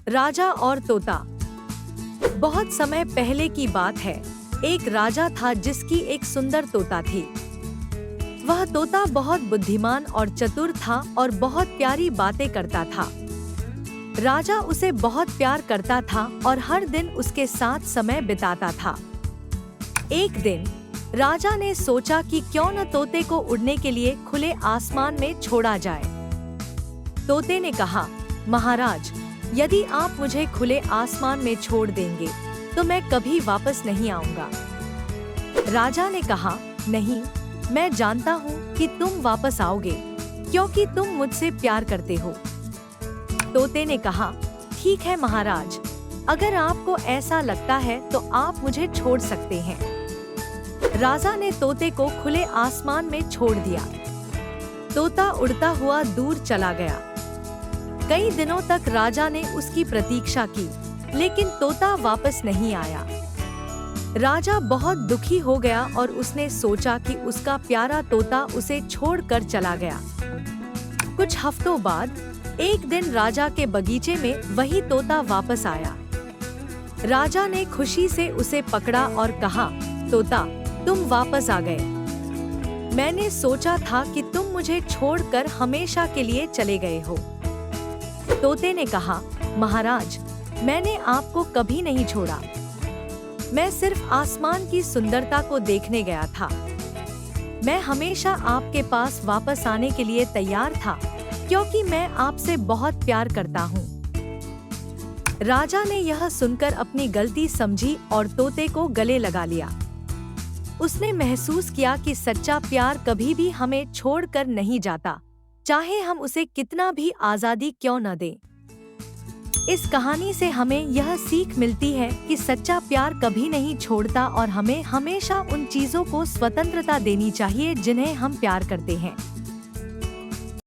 राजा और तोता। बहुत समय पहले की बात है। एक राजा था जिसकी एक सुंदर तोता थी। वह तोता बहुत बुद्धिमान और चतुर था और बहुत प्यारी बातें करता था। राजा उसे बहुत प्यार करता था और हर दिन उसके साथ समय बिताता था। एक दिन राजा ने सोचा कि क्यों न तोते को उड़ने के लिए खुले आसमान में छोड़ा जाए। तोते ने कहा, महाराज, यदि आप मुझे खुले आसमान में छोड़ देंगे तो मैं कभी वापस नहीं आऊंगा। राजा ने कहा, नहीं, मैं जानता हूँ कि तुम वापस आओगे क्योंकि तुम मुझसे प्यार करते हो। तोते ने कहा, ठीक है महाराज, अगर आपको ऐसा लगता है तो आप मुझे छोड़ सकते हैं। राजा ने तोते को खुले आसमान में छोड़ दिया। तोता उड़ता हुआ दूर चला गया। कई दिनों तक राजा ने उसकी प्रतीक्षा की, लेकिन तोता वापस नहीं आया। राजा बहुत दुखी हो गया और उसने सोचा कि उसका प्यारा तोता उसे छोड़कर चला गया। कुछ हफ्तों बाद एक दिन राजा के बगीचे में वही तोता वापस आया। राजा ने खुशी से उसे पकड़ा और कहा, तोता, तुम वापस आ गए। मैंने सोचा था कि तुम मुझे छोड़कर हमेशा के लिए चले गए हो। तोते ने कहा, महाराज, मैंने आपको कभी नहीं छोड़ा। मैं सिर्फ आसमान की सुंदरता को देखने गया था। मैं हमेशा आपके पास वापस आने के लिए तैयार था क्योंकि मैं आपसे बहुत प्यार करता हूँ। राजा ने यह सुनकर अपनी गलती समझी और तोते को गले लगा लिया। उसने महसूस किया कि सच्चा प्यार कभी भी हमें छोड़कर नहीं जाता, चाहे हम उसे कितना भी आजादी क्यों न दें। इस कहानी से हमें यह सीख मिलती है कि सच्चा प्यार कभी नहीं छोड़ता और हमें हमेशा उन चीजों को स्वतंत्रता देनी चाहिए जिन्हें हम प्यार करते हैं।